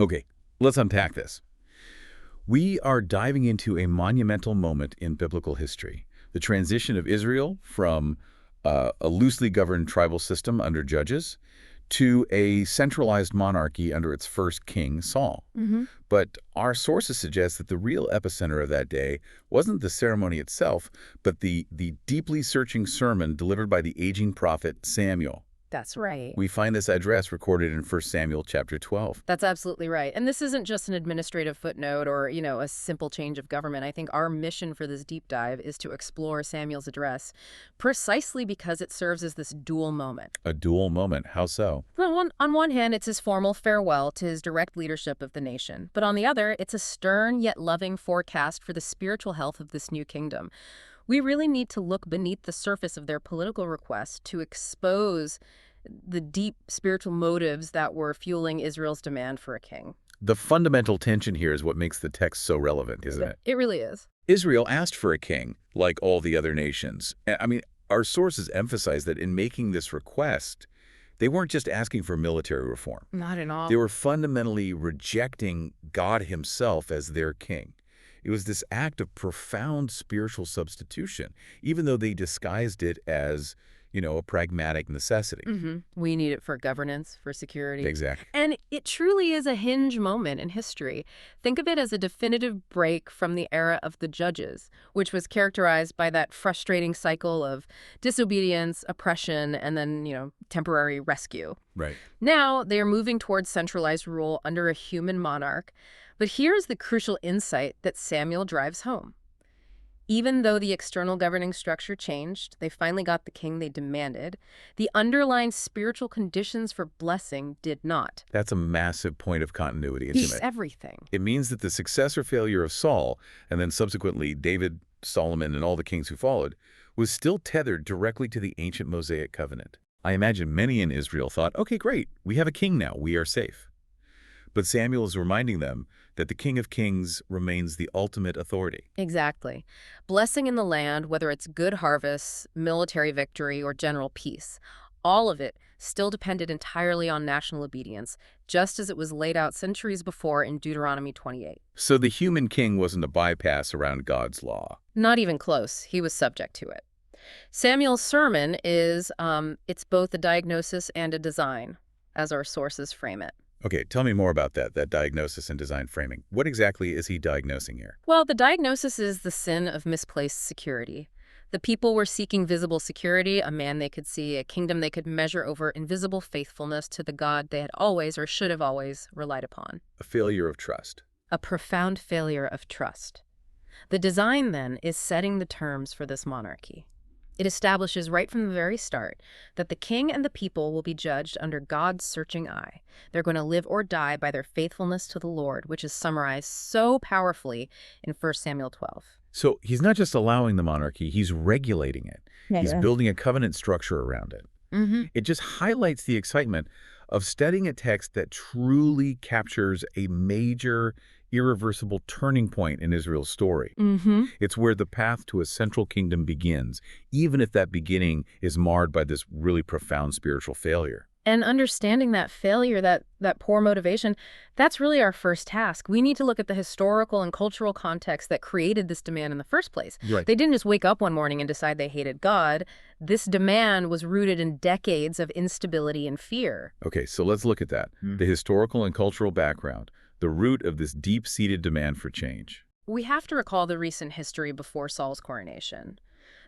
Okay, let's unpack this. We are diving into a monumental moment in biblical history, the transition of Israel from a loosely governed tribal system under judges to a centralized monarchy under its first king, Saul. But our sources suggest that the real epicenter of that day wasn't the ceremony itself, but the deeply searching sermon delivered by the aging prophet Samuel. That's right. We find this address recorded in 1 Samuel chapter 12. That's absolutely right. And this isn't just an administrative footnote or, a simple change of government. I think our mission for this deep dive is to explore Samuel's address precisely because it serves as this dual moment. A dual moment. How so? Well, on one hand, it's his formal farewell to his direct leadership of the nation. But on the other, it's a stern yet loving forecast for the spiritual health of this new kingdom. We really need to look beneath the surface of their political request to expose the deep spiritual motives that were fueling Israel's demand for a king. The fundamental tension here is what makes the text so relevant, isn't it? It really is. Israel asked for a king, like all the other nations. I mean, our sources emphasize that in making this request, they weren't just asking for military reform. Not at all. They were fundamentally rejecting God himself as their king. It was this act of profound spiritual substitution, even though they disguised it as, a pragmatic necessity. We need it for governance, for security. Exactly. And it truly is a hinge moment in history. Think of it as a definitive break from the era of the judges, which was characterized by that frustrating cycle of disobedience, oppression, and then, temporary rescue. Right. Now they are moving towards centralized rule under a human monarch. But here's the crucial insight that Samuel drives home. Even though the external governing structure changed, they finally got the king they demanded, the underlying spiritual conditions for blessing did not. That's a massive point of continuity, isn't It's it? everything. It means that the success or failure of Saul, and then subsequently David, Solomon, and all the kings who followed, was still tethered directly to the ancient Mosaic covenant. I imagine many in Israel thought, okay, great, we have a king now, we are safe. But Samuel is reminding them that the King of Kings remains the ultimate authority. Exactly. Blessing in the land, whether it's good harvests, military victory, or general peace, all of it still depended entirely on national obedience, just as it was laid out centuries before in Deuteronomy 28. So the human king wasn't a bypass around God's law. Not even close. He was subject to it. Samuel's sermon is, it's both a diagnosis and a design, as our sources frame it. Okay, tell me more about that diagnosis and design framing. What exactly is he diagnosing here? Well, the diagnosis is the sin of misplaced security. The people were seeking visible security, a man they could see, a kingdom they could measure over invisible faithfulness to the God they had always or should have always relied upon. A failure of trust. A profound failure of trust. The design, then, is setting the terms for this monarchy. It establishes right from the very start that the king and the people will be judged under God's searching eye. They're going to live or die by their faithfulness to the Lord, which is summarized so powerfully in 1 Samuel 12. So he's not just allowing the monarchy, he's regulating it. He's Yeah. building a covenant structure around it. It just highlights the excitement of studying a text that truly captures a major, irreversible turning point in Israel's story. It's where the path to a central kingdom begins, even if that beginning is marred by this really profound spiritual failure. And understanding that failure, that poor motivation, that's really our first task. We need to look at the historical and cultural context that created this demand in the first place. Right. They didn't just wake up one morning and decide they hated God. This demand was rooted in decades of instability and fear. Okay, so let's look at that. The historical and cultural background, the root of this deep-seated demand for change. We have to recall the recent history before Saul's coronation.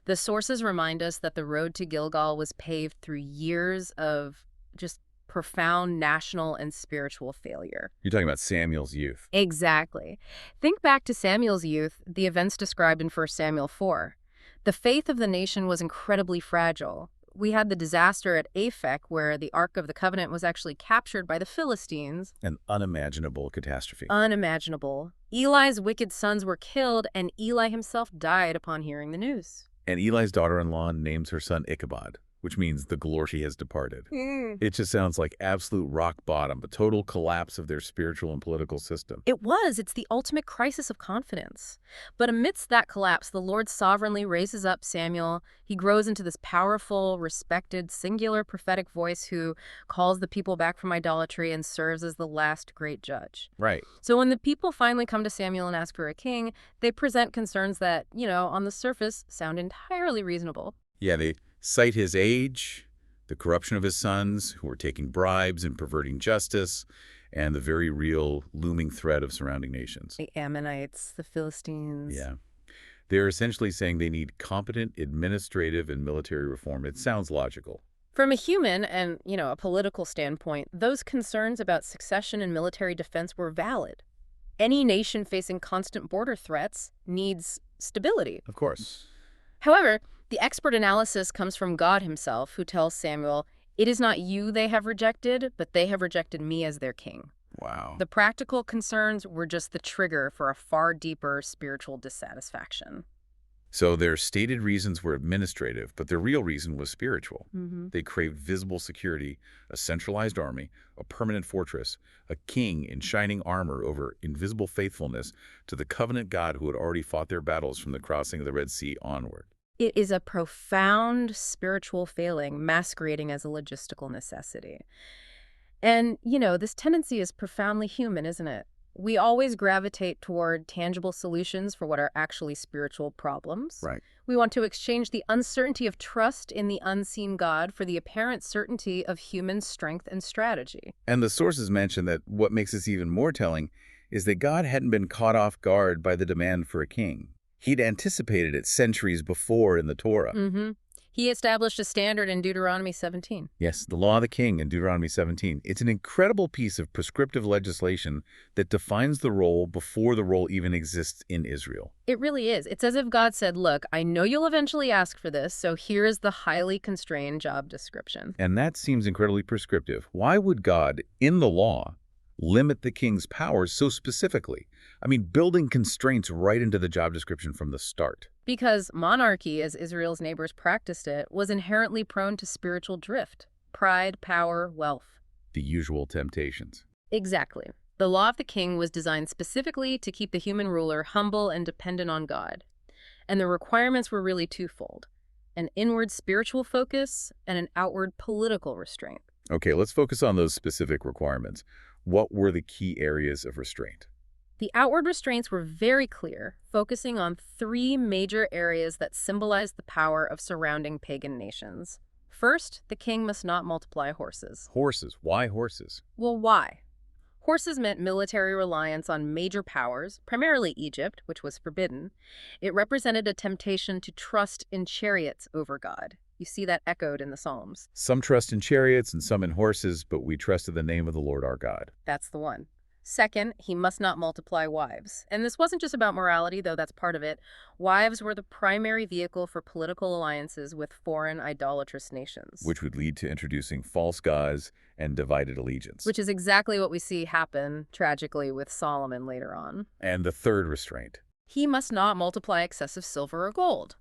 The sources remind us that the road to Gilgal was paved through years of just profound national and spiritual failure. You're talking about Samuel's youth. Exactly. Think back to Samuel's youth, the events described in 1 Samuel 4. The faith of the nation was incredibly fragile. We had the disaster at Aphek, where the Ark of the Covenant was actually captured by the Philistines. An unimaginable catastrophe. Unimaginable. Eli's wicked sons were killed, and Eli himself died upon hearing the news. And Eli's daughter-in-law names her son Ichabod. which means the glory has departed. Mm. It just sounds like absolute rock bottom, a total collapse of their spiritual and political system. It was. It's the ultimate crisis of confidence. But amidst that collapse, the Lord sovereignly raises up Samuel. He grows into this powerful, respected, singular prophetic voice who calls the people back from idolatry and serves as the last great judge. Right. So when the people finally come to Samuel and ask for a king, they present concerns that, on the surface sound entirely reasonable. Yeah, they cite his age, the corruption of his sons, who were taking bribes and perverting justice, and the very real looming threat of surrounding nations. The Ammonites, the Philistines. Yeah. They're essentially saying they need competent administrative and military reform. It sounds logical. From a human and, a political standpoint, those concerns about succession and military defense were valid. Any nation facing constant border threats needs stability. Of course. However, the expert analysis comes from God himself, who tells Samuel, "It is not you they have rejected, but they have rejected me as their king." Wow. The practical concerns were just the trigger for a far deeper spiritual dissatisfaction. So their stated reasons were administrative, but their real reason was spiritual. Mm-hmm. They craved visible security, a centralized army, a permanent fortress, a king in shining armor over invisible faithfulness to the covenant God who had already fought their battles from the crossing of the Red Sea onward. It is a profound spiritual failing masquerading as a logistical necessity. And, this tendency is profoundly human, isn't it? We always gravitate toward tangible solutions for what are actually spiritual problems. Right. We want to exchange the uncertainty of trust in the unseen God for the apparent certainty of human strength and strategy. And the sources mention that what makes this even more telling is that God hadn't been caught off guard by the demand for a king. He'd anticipated it centuries before in the Torah. Mm-hmm. He established a standard in Deuteronomy 17. Yes, the law of the king in Deuteronomy 17. It's an incredible piece of prescriptive legislation that defines the role before the role even exists in Israel. It really is. It's as if God said, look, I know you'll eventually ask for this, so here is the highly constrained job description. And that seems incredibly prescriptive. Why would God, in the law, limit the king's powers so specifically? I mean, building constraints right into the job description from the start. Because monarchy, as Israel's neighbors practiced it, was inherently prone to spiritual drift, pride, power, wealth. The usual temptations. Exactly. The law of the king was designed specifically to keep the human ruler humble and dependent on God. And the requirements were really twofold: an inward spiritual focus and an outward political restraint. Okay, let's focus on those specific requirements. What were the key areas of restraint? The outward restraints were very clear, focusing on three major areas that symbolized the power of surrounding pagan nations. First, the king must not multiply horses. Horses. Why horses? Well, why? Horses meant military reliance on major powers, primarily Egypt, which was forbidden. It represented a temptation to trust in chariots over God. You see that echoed in the Psalms. Some trust in chariots and some in horses, but we trust in the name of the Lord our God. That's the one. Second, he must not multiply wives. And this wasn't just about morality, though that's part of it. Wives were the primary vehicle for political alliances with foreign idolatrous nations. Which would lead to introducing false gods and divided allegiance. Which is exactly what we see happen, tragically, with Solomon later on. And the third restraint. He must not multiply excessive silver or gold.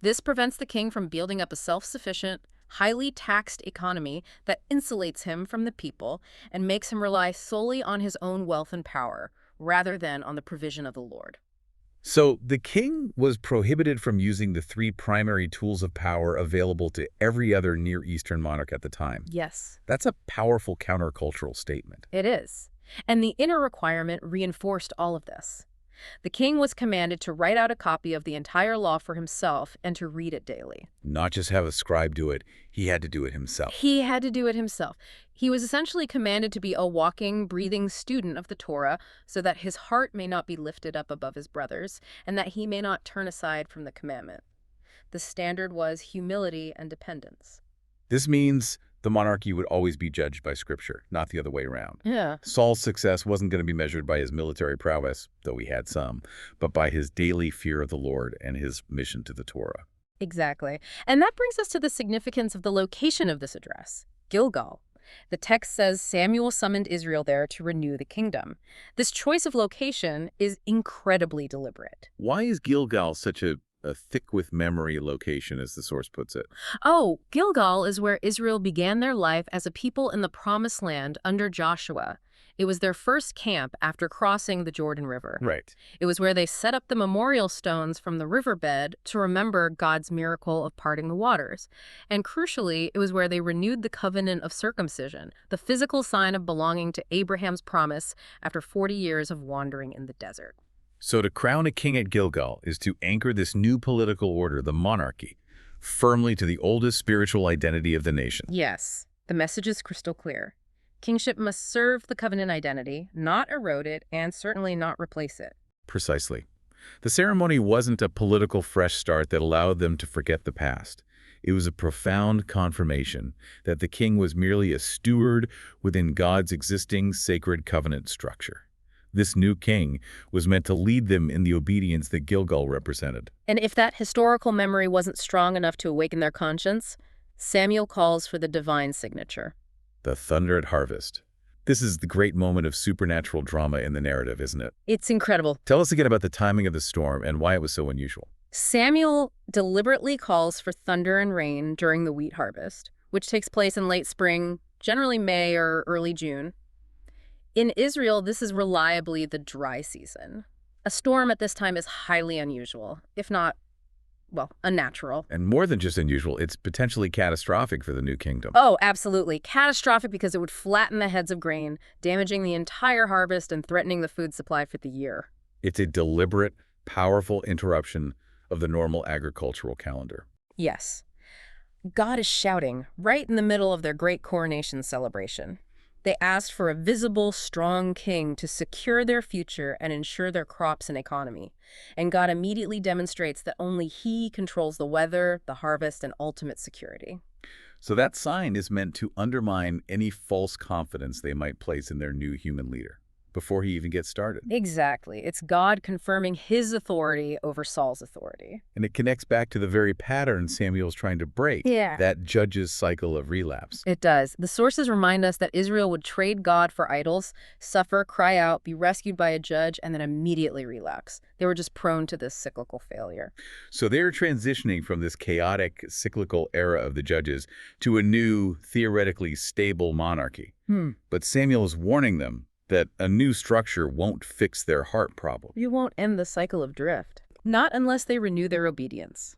This prevents the king from building up a self-sufficient, highly taxed economy that insulates him from the people and makes him rely solely on his own wealth and power, rather than on the provision of the Lord. So the king was prohibited from using the three primary tools of power available to every other Near Eastern monarch at the time. Yes. That's a powerful countercultural statement. It is. And the inner requirement reinforced all of this. The king was commanded to write out a copy of the entire law for himself and to read it daily. Not just have a scribe do it, he had to do it himself. He had to do it himself. He was essentially commanded to be a walking, breathing student of the Torah so that his heart may not be lifted up above his brothers and that he may not turn aside from the commandment. The standard was humility and dependence. This means the monarchy would always be judged by Scripture, not the other way around. Yeah. Saul's success wasn't going to be measured by his military prowess, though he had some, but by his daily fear of the Lord and his mission to the Torah. Exactly. And that brings us to the significance of the location of this address, Gilgal. The text says Samuel summoned Israel there to renew the kingdom. This choice of location is incredibly deliberate. Why is Gilgal such a a thick with memory location, as the source puts it. Oh, Gilgal is where Israel began their life as a people in the Promised Land under Joshua. It was their first camp after crossing the Jordan River. Right. It was where they set up the memorial stones from the riverbed to remember God's miracle of parting the waters. And crucially, it was where they renewed the covenant of circumcision, the physical sign of belonging to Abraham's promise after 40 years of wandering in the desert. So to crown a king at Gilgal is to anchor this new political order, the monarchy, firmly to the oldest spiritual identity of the nation. Yes, the message is crystal clear. Kingship must serve the covenant identity, not erode it, and certainly not replace it. Precisely. The ceremony wasn't a political fresh start that allowed them to forget the past. It was a profound confirmation that the king was merely a steward within God's existing sacred covenant structure. This new king was meant to lead them in the obedience that Gilgal represented. And if that historical memory wasn't strong enough to awaken their conscience, Samuel calls for the divine signature. The thunder at harvest. This is the great moment of supernatural drama in the narrative, isn't it? It's incredible. Tell us again about the timing of the storm and why it was so unusual. Samuel deliberately calls for thunder and rain during the wheat harvest, which takes place in late spring, generally May or early June. In Israel, this is reliably the dry season. A storm at this time is highly unusual, if not, well, unnatural. And more than just unusual, it's potentially catastrophic for the new kingdom. Oh, absolutely. Catastrophic because it would flatten the heads of grain, damaging the entire harvest and threatening the food supply for the year. It's a deliberate, powerful interruption of the normal agricultural calendar. Yes. God is shouting right in the middle of their great coronation celebration. They asked for a visible, strong king to secure their future and ensure their crops and economy. And God immediately demonstrates that only He controls the weather, the harvest, and ultimate security. So that sign is meant to undermine any false confidence they might place in their new human leader before he even gets started. Exactly. It's God confirming His authority over Saul's authority. And it connects back to the very pattern Samuel's trying to break, that judge's cycle of relapse. It does. The sources remind us that Israel would trade God for idols, suffer, cry out, be rescued by a judge, and then immediately relapse. They were just prone to this cyclical failure. So they're transitioning from this chaotic, cyclical era of the judges to a new, theoretically stable monarchy. But Samuel is warning them that a new structure won't fix their heart problem. You won't end the cycle of drift. Not unless they renew their obedience.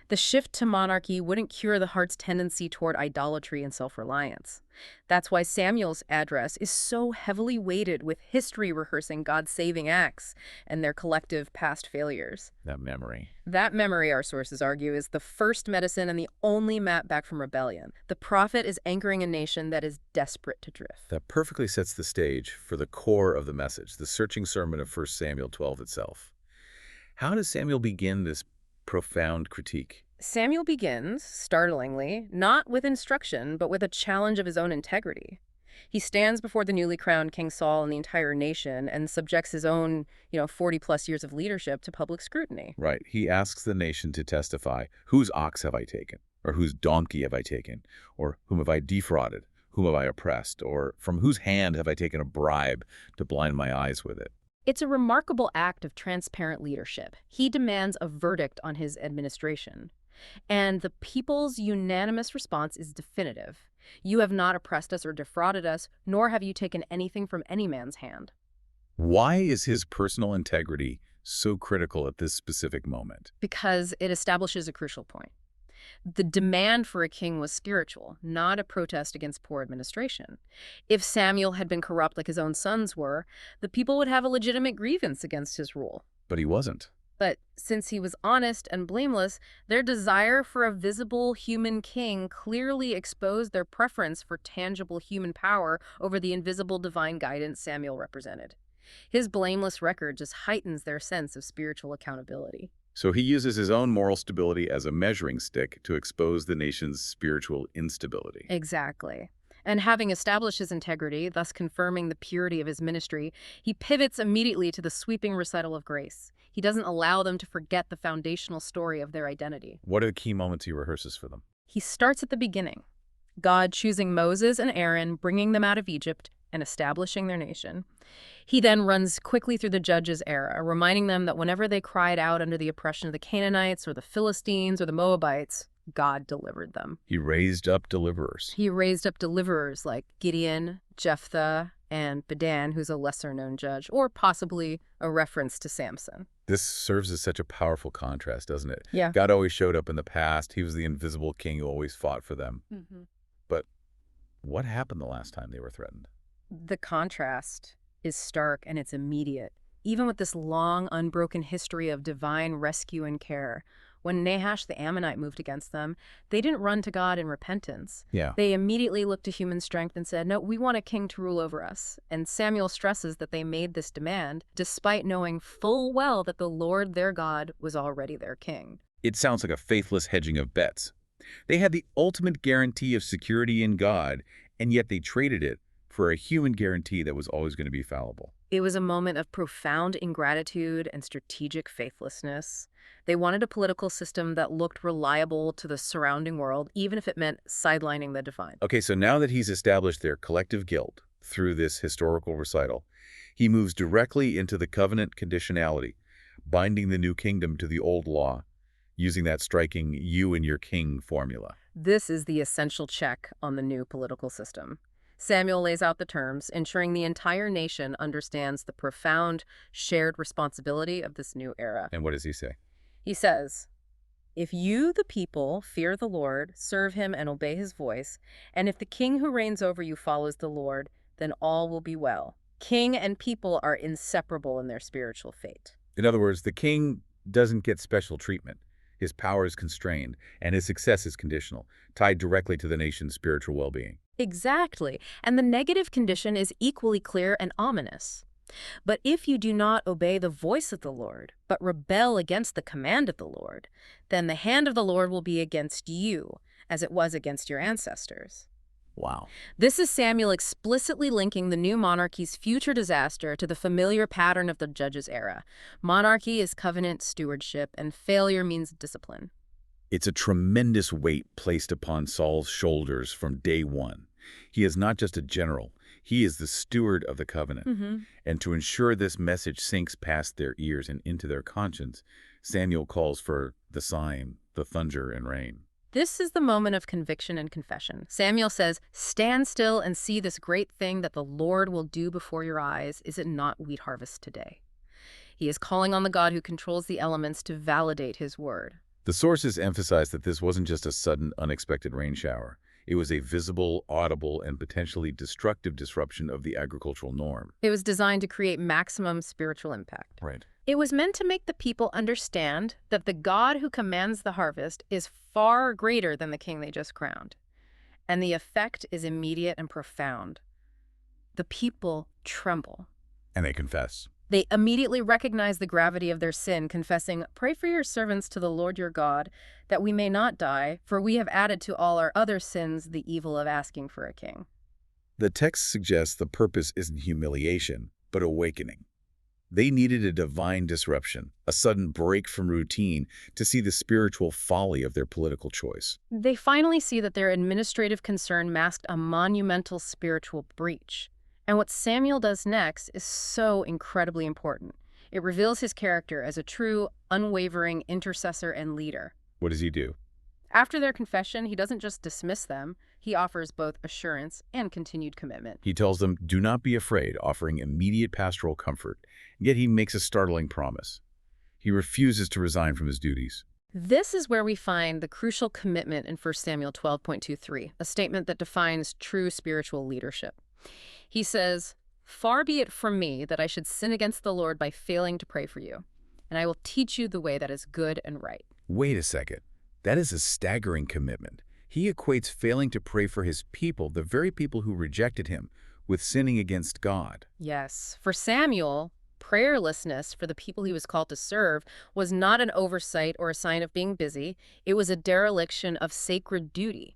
The shift to monarchy wouldn't cure the heart's tendency toward idolatry and self-reliance. That's why Samuel's address is so heavily weighted with history rehearsing God's saving acts and their collective past failures. That memory. That memory, our sources argue, is the first medicine and the only map back from rebellion. The prophet is anchoring a nation that is desperate to drift. That perfectly sets the stage for the core of the message, the searching sermon of 1 Samuel 12 itself. How does Samuel begin this profound critique? Samuel begins, startlingly, not with instruction, but with a challenge of his own integrity. He stands before the newly crowned King Saul and the entire nation and subjects his own, 40-plus years of leadership to public scrutiny. Right. He asks the nation to testify, whose ox have I taken? Or whose donkey have I taken? Or whom have I defrauded? Whom have I oppressed? Or from whose hand have I taken a bribe to blind my eyes with it? It's a remarkable act of transparent leadership. He demands a verdict on his administration. And the people's unanimous response is definitive. You have not oppressed us or defrauded us, nor have you taken anything from any man's hand. Why is his personal integrity so critical at this specific moment? Because it establishes a crucial point. The demand for a king was spiritual, not a protest against poor administration. If Samuel had been corrupt like his own sons were, the people would have a legitimate grievance against his rule. But he wasn't. But since he was honest and blameless, their desire for a visible human king clearly exposed their preference for tangible human power over the invisible divine guidance Samuel represented. His blameless record just heightens their sense of spiritual accountability. So he uses his own moral stability as a measuring stick to expose the nation's spiritual instability. Exactly. And having established his integrity, thus confirming the purity of his ministry, he pivots immediately to the sweeping recital of grace. He doesn't allow them to forget the foundational story of their identity. What are the key moments he rehearses for them? He starts at the beginning. God choosing Moses and Aaron, bringing them out of Egypt, and establishing their nation. He then runs quickly through the judges' era, reminding them that whenever they cried out under the oppression of the Canaanites or the Philistines or the Moabites, God delivered them. He raised up deliverers. He raised up deliverers like Gideon, Jephthah, and Bedan, who's a lesser-known judge, or possibly a reference to Samson. This serves as such a powerful contrast, doesn't it? Yeah. God always showed up in the past. He was the invisible king who always fought for them. But what happened the last time they were threatened? The contrast is stark and it's immediate. Even with this long, unbroken history of divine rescue and care, when Nahash the Ammonite moved against them, they didn't run to God in repentance. Yeah. They immediately looked to human strength and said, no, we want a king to rule over us. And Samuel stresses that they made this demand despite knowing full well that the Lord their God was already their king. It sounds like a faithless hedging of bets. They had the ultimate guarantee of security in God, and yet they traded it for a human guarantee that was always going to be fallible. It was a moment of profound ingratitude and strategic faithlessness. They wanted a political system that looked reliable to the surrounding world, even if it meant sidelining the divine. Okay, so now that he's established their collective guilt through this historical recital, he moves directly into the covenant conditionality, binding the new kingdom to the old law, using that striking you and your king formula. This is the essential check on the new political system. Samuel lays out the terms, ensuring the entire nation understands the profound shared responsibility of this new era. And what does he say? He says, if you, the people, fear the Lord, serve him and obey his voice, and if the king who reigns over you follows the Lord, then all will be well. King and people are inseparable in their spiritual fate. In other words, the king doesn't get special treatment. His power is constrained, and his success is conditional, tied directly to the nation's spiritual well-being. Exactly. And the negative condition is equally clear and ominous. But if you do not obey the voice of the Lord, but rebel against the command of the Lord, then the hand of the Lord will be against you, as it was against your ancestors. Wow. This is Samuel explicitly linking the new monarchy's future disaster to the familiar pattern of the judges' era. Monarchy is covenant stewardship, and failure means discipline. It's a tremendous weight placed upon Saul's shoulders from day one. He is not just a general. He is the steward of the covenant. And to ensure this message sinks past their ears and into their conscience, Samuel calls for the sign, the thunder and rain. This is the moment of conviction and confession. Samuel says, stand still and see this great thing that the Lord will do before your eyes. Is it not wheat harvest today? He is calling on the God who controls the elements to validate his word. The sources emphasize that this wasn't just a sudden, unexpected rain shower. It was a visible, audible, and potentially destructive disruption of the agricultural norm. It was designed to create maximum spiritual impact. Right. It was meant to make the people understand that the God who commands the harvest is far greater than the king they just crowned. And the effect is immediate and profound. The people tremble. And they confess. They immediately recognize the gravity of their sin, confessing, pray for your servants to the Lord your God, that we may not die, for we have added to all our other sins the evil of asking for a king. The text suggests the purpose isn't humiliation, but awakening. They needed a divine disruption, a sudden break from routine, to see the spiritual folly of their political choice. They finally see that their administrative concern masked a monumental spiritual breach. And what Samuel does next is so incredibly important. It reveals his character as a true, unwavering intercessor and leader. What does he do? After their confession, he doesn't just dismiss them. He offers both assurance and continued commitment. He tells them, do not be afraid, offering immediate pastoral comfort. Yet he makes a startling promise. He refuses to resign from his duties. This is where we find the crucial commitment in 1 Samuel 12.23, a statement that defines true spiritual leadership. He says, far be it from me that I should sin against the Lord by failing to pray for you, and I will teach you the way that is good and right. Wait a second. That is a staggering commitment. He equates failing to pray for his people, the very people who rejected him, with sinning against God. Yes. For Samuel, prayerlessness for the people he was called to serve was not an oversight or a sign of being busy. It was a dereliction of sacred duty.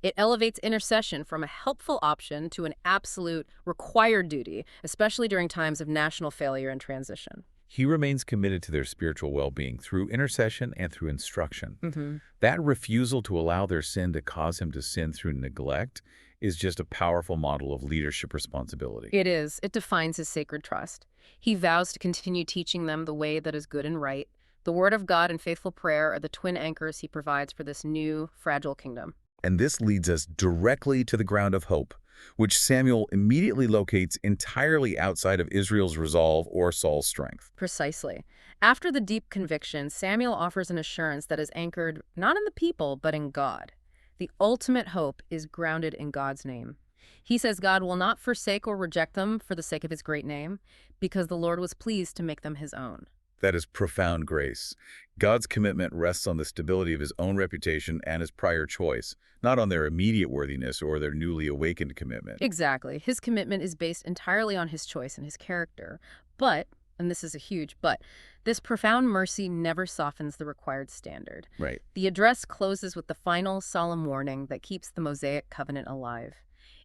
It elevates intercession from a helpful option to an absolute required duty, especially during times of national failure and transition. He remains committed to their spiritual well-being through intercession and through instruction. That refusal to allow their sin to cause him to sin through neglect is just a powerful model of leadership responsibility. It is. It defines his sacred trust. He vows to continue teaching them the way that is good and right. The word of God and faithful prayer are the twin anchors he provides for this new, fragile kingdom. And this leads us directly to the ground of hope, which Samuel immediately locates entirely outside of Israel's resolve or Saul's strength. Precisely. After the deep conviction, Samuel offers an assurance that is anchored not in the people, but in God. The ultimate hope is grounded in God's name. He says God will not forsake or reject them for the sake of his great name, because the Lord was pleased to make them his own. That is profound grace. God's commitment rests on the stability of his own reputation and his prior choice, not on their immediate worthiness or their newly awakened commitment. Exactly. His commitment is based entirely on his choice and his character. But, and this is a huge but, this profound mercy never softens the required standard. Right. The address closes with the final solemn warning that keeps the Mosaic covenant alive.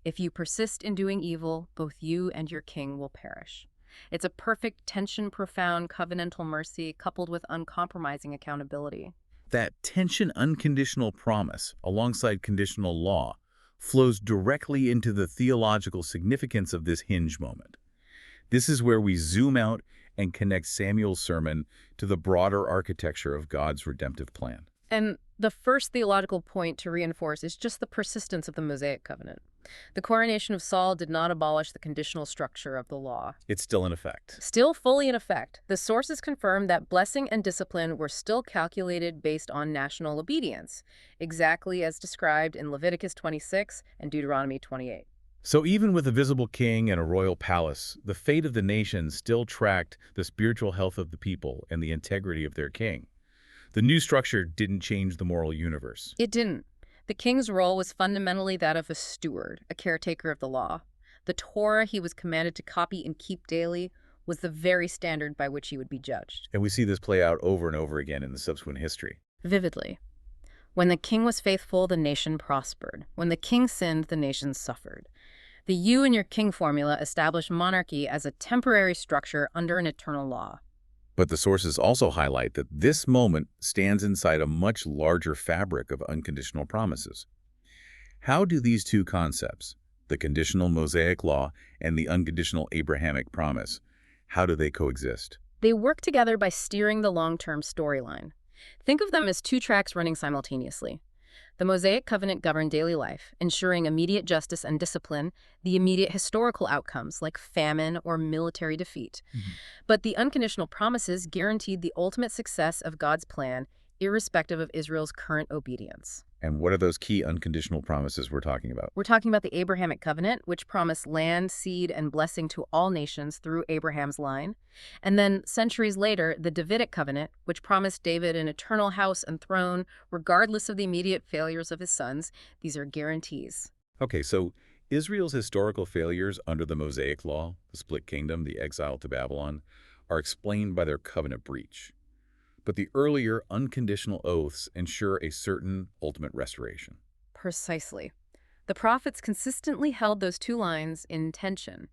If you persist in doing evil, both you and your king will perish. It's a perfect tension-profound covenantal mercy coupled with uncompromising accountability. That tension unconditional promise, alongside conditional law, flows directly into the theological significance of this hinge moment. This is where we zoom out and connect Samuel's sermon to the broader architecture of God's redemptive plan. And the first theological point to reinforce is just the persistence of the Mosaic covenant. The coronation of Saul did not abolish the conditional structure of the law. It's still in effect. Still fully in effect, the sources confirm that blessing and discipline were still calculated based on national obedience, exactly as described in Leviticus 26 and Deuteronomy 28. So even with a visible king and a royal palace, the fate of the nation still tracked the spiritual health of the people and the integrity of their king. The new structure didn't change the moral universe. It didn't. The king's role was fundamentally that of a steward, a caretaker of the law. The Torah he was commanded to copy and keep daily was the very standard by which he would be judged. And we see this play out over and over again in the subsequent history. Vividly. When the king was faithful, the nation prospered. When the king sinned, the nation suffered. The you and your king formula established monarchy as a temporary structure under an eternal law. But the sources also highlight that this moment stands inside a much larger fabric of unconditional promises. How do these two concepts, the conditional Mosaic law and the unconditional Abrahamic promise, how do they coexist? They work together by steering the long-term storyline. Think of them as two tracks running simultaneously. The Mosaic covenant governed daily life, ensuring immediate justice and discipline, the immediate historical outcomes like famine or military defeat. But the unconditional promises guaranteed the ultimate success of God's plan, irrespective of Israel's current obedience. And what are those key unconditional promises we're talking about? We're talking about the Abrahamic covenant, which promised land, seed, and blessing to all nations through Abraham's line. And then, centuries later, the Davidic covenant, which promised David an eternal house and throne, regardless of the immediate failures of his sons. These are guarantees. Okay, so Israel's historical failures under the Mosaic law, the split kingdom, the exile to Babylon, are explained by their covenant breach. But the earlier unconditional oaths ensure a certain ultimate restoration. Precisely. The prophets consistently held those two lines in tension.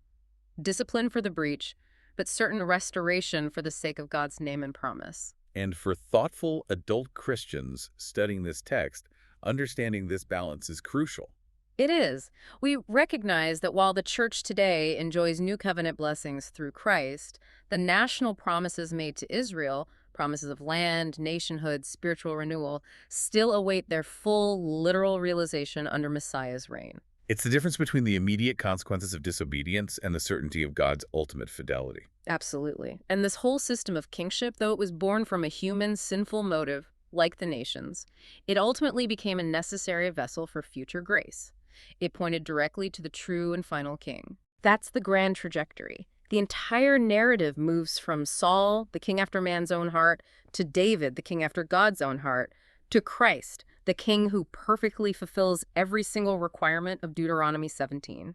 Discipline for the breach, but certain restoration for the sake of God's name and promise. And for thoughtful adult Christians studying this text, understanding this balance is crucial. It is. We recognize that while the church today enjoys new covenant blessings through Christ, the national promises made to Israel, promises of land, nationhood, spiritual renewal, still await their full, literal realization under Messiah's reign. It's the difference between the immediate consequences of disobedience and the certainty of God's ultimate fidelity. Absolutely. And this whole system of kingship, though it was born from a human, sinful motive, like the nations, it ultimately became a necessary vessel for future grace. It pointed directly to the true and final king. That's the grand trajectory. The entire narrative moves from Saul, the king after man's own heart, to David, the king after God's own heart, to Christ, the king who perfectly fulfills every single requirement of Deuteronomy 17.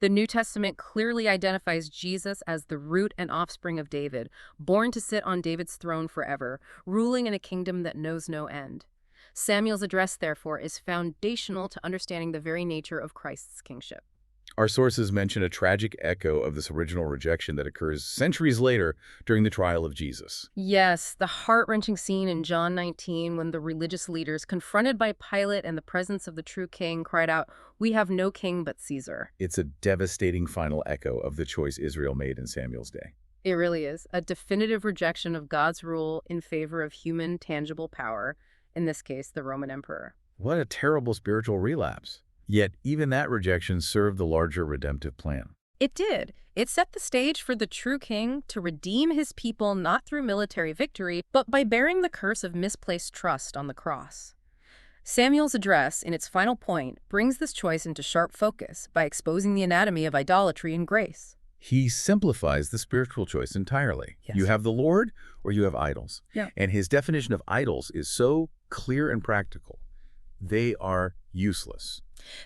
The New Testament clearly identifies Jesus as the root and offspring of David, born to sit on David's throne forever, ruling in a kingdom that knows no end. Samuel's address, therefore, is foundational to understanding the very nature of Christ's kingship. Our sources mention a tragic echo of this original rejection that occurs centuries later during the trial of Jesus. Yes, the heart-wrenching scene in John 19 when the religious leaders, confronted by Pilate and the presence of the true king, cried out, "We have no king but Caesar." It's a devastating final echo of the choice Israel made in Samuel's day. It really is. A definitive rejection of God's rule in favor of human, tangible power, in this case, the Roman emperor. What a terrible spiritual relapse. Yet even that rejection served the larger redemptive plan. It did. It set the stage for the true king to redeem his people not through military victory, but by bearing the curse of misplaced trust on the cross. Samuel's address, in its final point, brings this choice into sharp focus by exposing the anatomy of idolatry and grace. He simplifies the spiritual choice entirely. Yes. You have the Lord or you have idols. Yeah. And his definition of idols is so clear and practical. They are useless.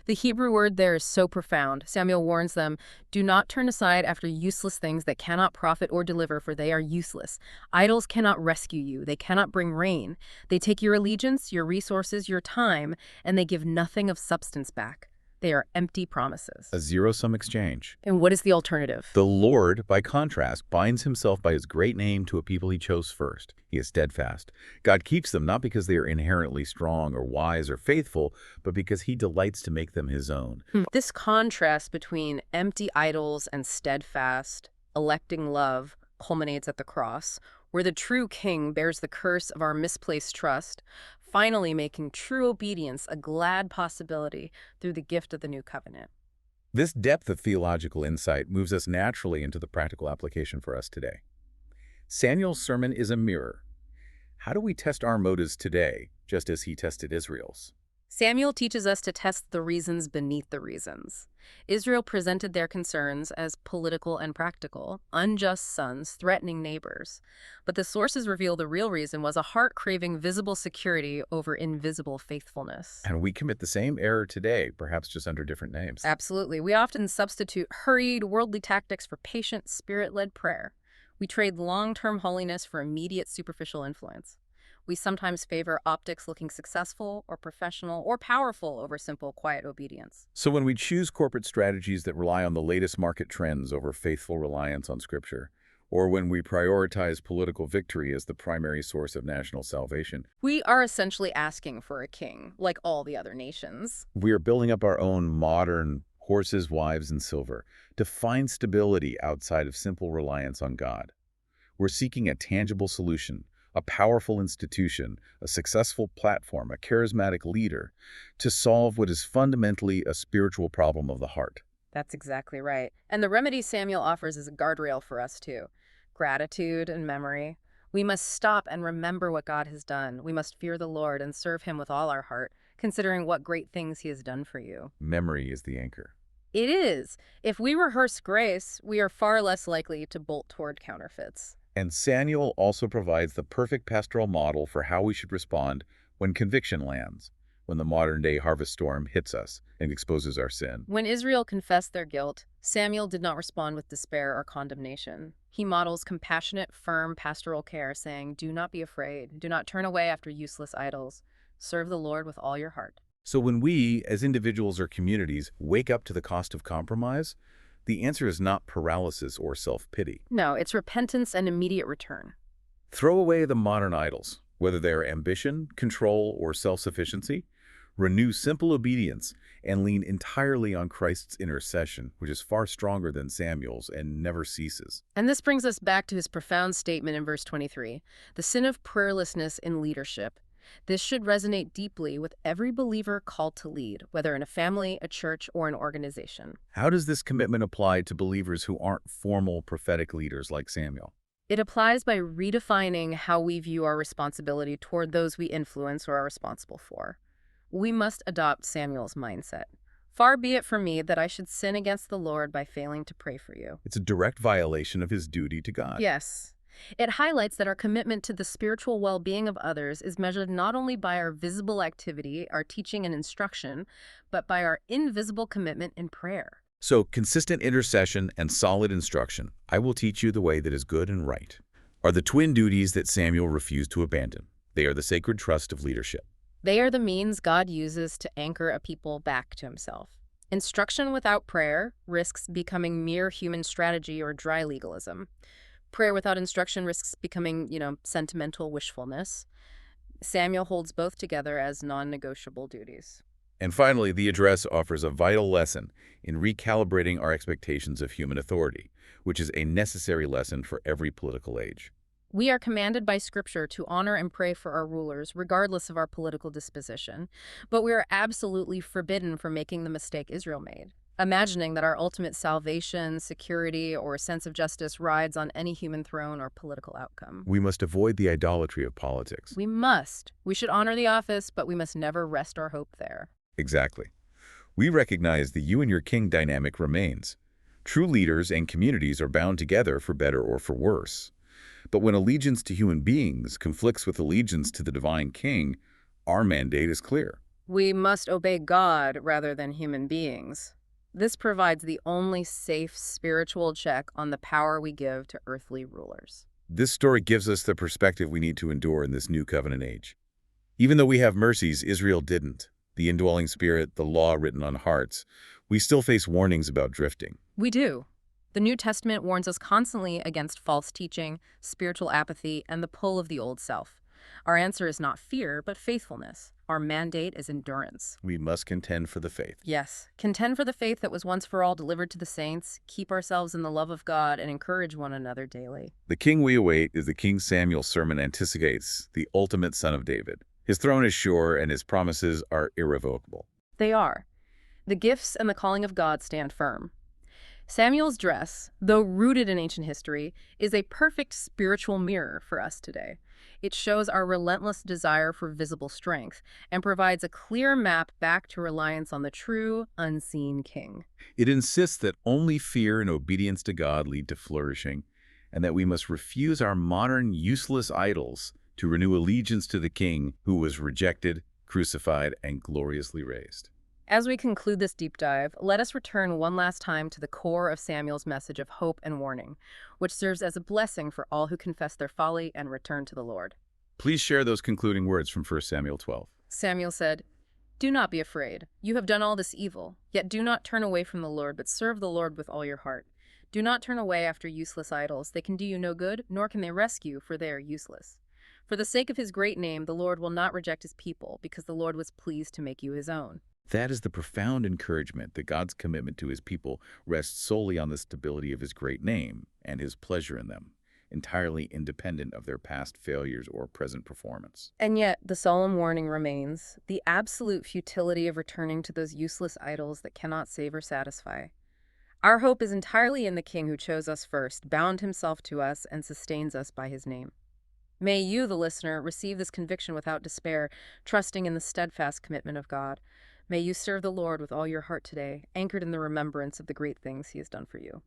The Hebrew word there is so profound. Samuel warns them, "Do not turn aside after useless things that cannot profit or deliver, for they are useless. Idols cannot rescue you. They cannot bring rain. They take your allegiance, your resources, your time, and they give nothing of substance back. They are empty promises." A zero-sum exchange. And what is the alternative? The Lord, by contrast, binds himself by his great name to a people he chose first. He is steadfast. God keeps them not because they are inherently strong or wise or faithful, but because he delights to make them his own. This contrast between empty idols and steadfast, electing love culminates at the cross, where the true king bears the curse of our misplaced trust, finally making true obedience a glad possibility through the gift of the new covenant. This depth of theological insight moves us naturally into the practical application for us today. Samuel's sermon is a mirror. How do we test our motives today, just as he tested Israel's? Samuel teaches us to test the reasons beneath the reasons. Israel presented their concerns as political and practical, unjust sons threatening neighbors. But the sources reveal the real reason was a heart craving visible security over invisible faithfulness. And we commit the same error today, perhaps just under different names. Absolutely. We often substitute hurried, worldly tactics for patient, spirit-led prayer. We trade long-term holiness for immediate superficial influence. We sometimes favor optics looking successful or professional or powerful over simple, quiet obedience. So when we choose corporate strategies that rely on the latest market trends over faithful reliance on Scripture, or when we prioritize political victory as the primary source of national salvation, we are essentially asking for a king, like all the other nations. we are building up our own modern horses, wives, and silver to find stability outside of simple reliance on God. We're seeking a tangible solution, a powerful institution, a successful platform, a charismatic leader, to solve what is fundamentally a spiritual problem of the heart. That's exactly right. And the remedy Samuel offers is a guardrail for us too. Gratitude and memory. We must stop and remember what God has done. We must fear the Lord and serve him with all our heart, considering what great things he has done for you. Memory is the anchor. It is. If we rehearse grace, we are far less likely to bolt toward counterfeits. And Samuel also provides the perfect pastoral model for how we should respond when conviction lands, when the modern-day harvest storm hits us and exposes our sin. When Israel confessed their guilt, Samuel did not respond with despair or condemnation. He models compassionate, firm pastoral care, saying, "Do not be afraid. Do not turn away after useless idols. Serve the Lord with all your heart." So when we, as individuals or communities, wake up to the cost of compromise, the answer is not paralysis or self-pity. No, it's repentance and immediate return. Throw away the modern idols, whether they are ambition, control, or self-sufficiency. Renew simple obedience and lean entirely on Christ's intercession, which is far stronger than Samuel's and never ceases. And this brings us back to his profound statement in verse 23, the sin of prayerlessness in leadership. This should resonate deeply with every believer called to lead, whether in a family, a church, or an organization. How does this commitment apply to believers who aren't formal prophetic leaders like Samuel? It applies by redefining how we view our responsibility toward those we influence or are responsible for. We must adopt Samuel's mindset. Far be it from me that I should sin against the Lord by failing to pray for you. It's a direct violation of his duty to God. Yes. It highlights that our commitment to the spiritual well-being of others is measured not only by our visible activity, our teaching and instruction, but by our invisible commitment in prayer. So, consistent intercession and solid instruction, "I will teach you the way that is good and right," are the twin duties that Samuel refused to abandon. They are the sacred trust of leadership. They are the means God uses to anchor a people back to himself. Instruction without prayer risks becoming mere human strategy or dry legalism. Prayer without instruction risks becoming, sentimental wishfulness. Samuel holds both together as non-negotiable duties. And finally, the address offers a vital lesson in recalibrating our expectations of human authority, which is a necessary lesson for every political age. We are commanded by Scripture to honor and pray for our rulers, regardless of our political disposition, but we are absolutely forbidden from making the mistake Israel made, imagining that our ultimate salvation, security, or sense of justice rides on any human throne or political outcome. We must avoid the idolatry of politics. We must. We should honor the office, but we must never rest our hope there. Exactly. We recognize the you and your king dynamic remains. True leaders and communities are bound together for better or for worse. But when allegiance to human beings conflicts with allegiance to the divine king, our mandate is clear. We must obey God rather than human beings. This provides the only safe spiritual check on the power we give to earthly rulers. This story gives us the perspective we need to endure in this new covenant age. Even though we have mercies, Israel didn't. The indwelling spirit, the law written on hearts, we still face warnings about drifting. We do. The New Testament warns us constantly against false teaching, spiritual apathy, and the pull of the old self. Our answer is not fear, but faithfulness. Our mandate is endurance. We must contend for the faith. Yes, contend for the faith that was once for all delivered to the saints, keep ourselves in the love of God, and encourage one another daily. The king we await is the King Samuel's sermon anticipates, the ultimate son of David. His throne is sure, and his promises are irrevocable. They are. The gifts and the calling of God stand firm. Samuel's dress, though rooted in ancient history, is a perfect spiritual mirror for us today. It shows our relentless desire for visible strength and provides a clear map back to reliance on the true, unseen king. It insists that only fear and obedience to God lead to flourishing, and that we must refuse our modern, useless idols to renew allegiance to the king who was rejected, crucified, and gloriously raised. As we conclude this deep dive, let us return one last time to the core of Samuel's message of hope and warning, which serves as a blessing for all who confess their folly and return to the Lord. Please share those concluding words from 1 Samuel 12. Samuel said, "Do not be afraid. You have done all this evil. Yet do not turn away from the Lord, but serve the Lord with all your heart. Do not turn away after useless idols. They can do you no good, nor can they rescue, for they are useless. For the sake of his great name, the Lord will not reject his people, because the Lord was pleased to make you his own." That is the profound encouragement that God's commitment to his people rests solely on the stability of his great name and his pleasure in them, entirely independent of their past failures or present performance. And yet, the solemn warning remains, the absolute futility of returning to those useless idols that cannot save or satisfy. Our hope is entirely in the King who chose us first, bound himself to us, and sustains us by his name. May you, the listener, receive this conviction without despair, trusting in the steadfast commitment of God. May you serve the Lord with all your heart today, anchored in the remembrance of the great things he has done for you.